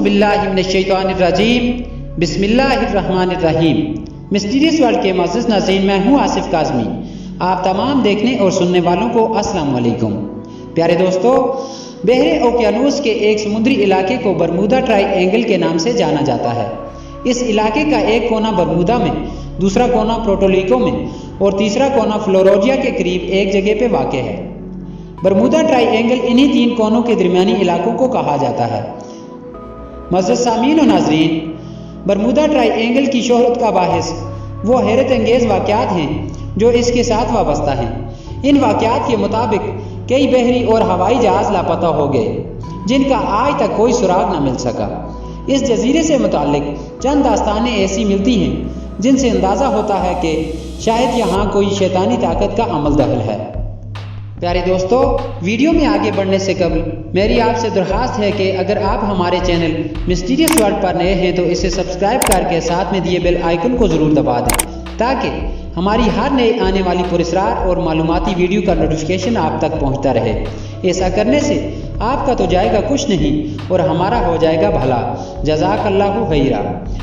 बिल्लाहि मिनश्शैतानिर्रजीम बिस्मिल्लाहिर्रहमानिर्रहीम। Mysterious world के मुअज़्ज़िज़ नाज़रीन, मैं हूँ आसिफ काज़मी। आप तमाम देखने और सुनने वालों को अस्सलाम वालेकुम। प्यारे दोस्तों, बहरे ओकियानूस के एक समुद्री इलाके को बरमूदा ट्राइएंगल के नाम से जाना जाता है। इस इलाके का एक कोना बरमूदा में, दूसरा कोना पोर्टोरिको में और तीसरा कोना फ्लोरिडा के करीब एक जगह पे वाक़ है। बरमूदा ट्राइएंगल इन्हीं तीन कोनों के दरमियानी इलाकों को कहा जाता है। मुअज़्ज़िज़ सामीन और नाज़रीन, बरमूदा ट्राइएंगल की शोहरत का बाहिस वो हैरत अंगेज़ वाक़यात हैं जो इसके साथ वाबस्ता हैं। इन वाक़यात के मुताबिक कई बहरी और हवाई जहाज़ लापता हो गए, जिनका आज तक कोई सुराग न मिल सका। इस जजीरे से मुताल्लिक चंद दास्तानें ऐसी मिलती हैं जिनसे अंदाज़ा होता है कि शायद यहाँ कोई शैतानी ताकत का अमल दखल है। प्यारे दोस्तों, वीडियो में आगे बढ़ने से कबल मेरी आपसे दरख्वास्त है कि अगर आप हमारे चैनल मिस्टीरियस वर्ल्ड पर नए हैं तो इसे सब्सक्राइब करके साथ में दिए बेल आइकन को ज़रूर दबा दें, ताकि हमारी हर नई आने वाली पुरस्कार और मालूमाती वीडियो का नोटिफिकेशन आप तक पहुंचता रहे। ऐसा करने से आपका तो जाएगा कुछ नहीं और हमारा हो जाएगा भला। जज़ाकल्लाहु खैरा।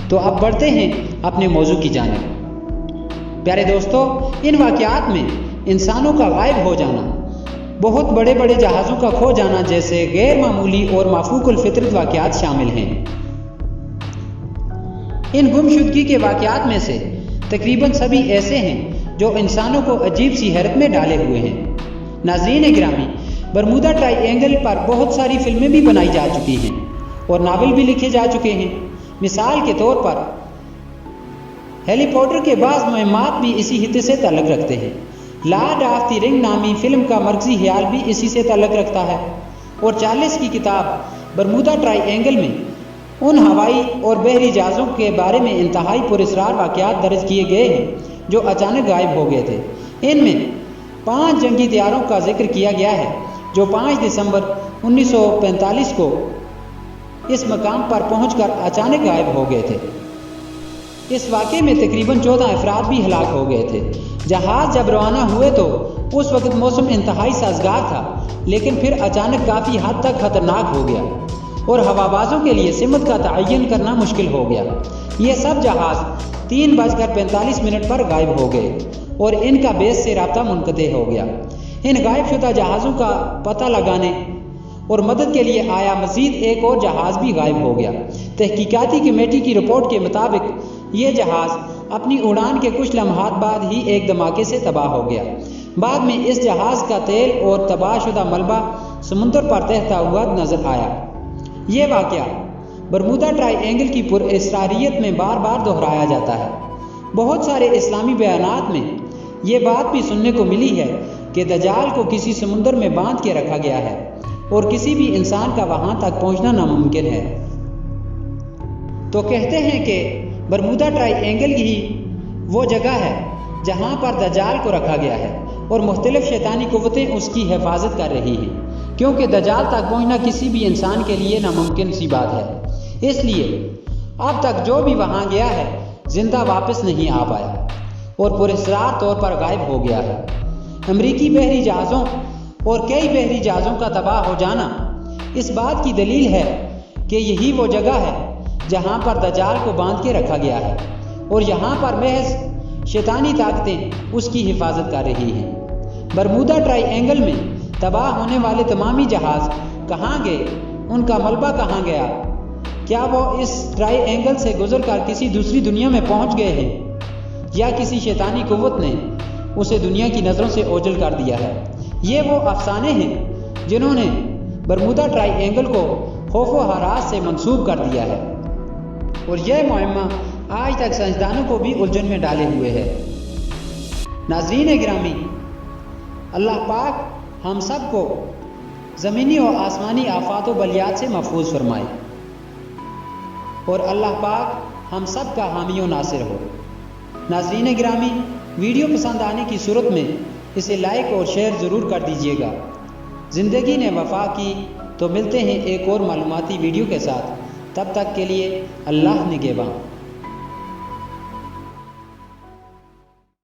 तो अब बढ़ते हैं अपने मौजू की जानिब। प्यारे दोस्तों, इन वाक़यात में इंसानों का गायब हो जाना, बहुत बड़े बड़े जहाज़ों का खो जाना जैसे गैर मामूली और माफूकुल फितरत वाक़यात शामिल हैं। इन गुमशुदगी के वाक़यात में से तकरीबन सभी ऐसे हैं जो इंसानों को अजीब सी हैरत में डाले हुए हैं। नाज़रीन गिरामी, बरमूदा ट्राइएंगल पर बहुत सारी फिल्में भी बनाई जा चुकी हैं और नावल भी लिखे जा चुके हैं। मिसाल के तौर पर हैरी पॉटर के बाज़ मुहिम्मात भी इसी हिस्से से ताल्लुक़ रखते हैं। लॉर्ड ऑफ द रिंग नामी फिल्म का मरकज़ी ख्याल भी इसी से ताल्लुक़ रखता है। और चार्ल्स की किताब बरमूदा ट्राइएंगल में उन हवाई और बहरी जहाज़ों के बारे में इंतहाई पुरस्कार वाक़यात दर्ज किए गए हैं जो अचानक गायब हो गए थे। इनमें 5 जंगी तैयारों का जिक्र किया गया है जो 5 दिसंबर 1945 को इस मकाम पर पहुंचकर अचानक गायब हो गए थे। इस वाक़े में तकरीबन 14 अफराद भी हलाक हो गए थे। जहाज़ जब रवाना हुए तो उस वक्त मौसम इंतहाई साजगार था, लेकिन फिर अचानक काफ़ी हद तक ख़तरनाक हो गया और हवाबाजों के लिए सिमत का तयन करना मुश्किल हो गया। ये सब जहाज़ 3:45 पर गायब हो गए और इनका बेस से राब्ता मुनक़ते हो गया। इन गायब शुदा जहाज़ों का पता लगाने और मदद के लिए आया मज़ीद एक और जहाज़ भी गायब हो गया। तहकीकाती कमेटी की रिपोर्ट के मुताबिक ये जहाज़ अपनी उड़ान के कुछ लम्हात बाद ही एक धमाके से तबाह हो गया। बाद में इस जहाज़ का तेल और तबाहशुदा मलबा समुद्र पर तैरता हुआ नजर आया। ये वाक़या बरमूदा ट्राइएंगल की पुरअसरारियत में बार बार दोहराया जाता है। बहुत सारे इस्लामी बयानात में ये बात भी सुनने को मिली है कि दज्जाल को किसी समुद्र में बांध के रखा गया है और किसी भी इंसान का वहाँ तक पहुँचना नामुमकिन है। तो कहते हैं कि बरमूदा ट्राइएंगल ही वो जगह है जहाँ पर दज्जाल को रखा गया है और मुख्तलिफ शैतानी कुव्वतें उसकी हिफाजत कर रही हैं, क्योंकि दज्जाल तक पहुँचना किसी भी इंसान के लिए नामुमकिन सी बात है। इसलिए अब तक जो भी वहाँ गया है जिंदा वापस नहीं आ पाया और पुरअसरार तौर पर गायब हो गया है। अमरीकी बहरी जहाज़ों और कई बहरी जहाज़ों का तबाह हो जाना इस बात की दलील है कि यही वो जगह है जहाँ पर दज्जाल को बांध के रखा गया है और यहाँ पर महज शैतानी ताकतें उसकी हिफाजत कर रही हैं। बरमूदा ट्राइएंगल में तबाह होने वाले तमामी जहाज़ कहाँ गए, उनका मलबा कहाँ गया, क्या वो इस ट्राइएंगल से गुजर कर किसी दूसरी दुनिया में पहुँच गए हैं या किसी शैतानी कुव्वत ने उसे दुनिया की नज़रों से ओझल कर दिया है। ये वो अफसाने हैं जिन्होंने बरमूदा ट्राइएंगल को खौफ व हरास से मंसूब कर दिया है और यह मुअम्मा आज तक साइंसदानों को भी उलझन में डाले हुए है। नाज़रीन गिरामी, अल्लाह पाक हम सब को ज़मीनी और आसमानी आफात व बलियात से महफूज फरमाए और अल्लाह पाक हम सब का हामी व नासिर हो। नाज़रीन गिरामी, वीडियो पसंद आने की सूरत में इसे लाइक और शेयर ज़रूर कर दीजिएगा। ज़िंदगी ने वफ़ा की तो मिलते हैं एक और मालूमाती वीडियो के साथ। तब तक के लिए अल्लाह निगहबान।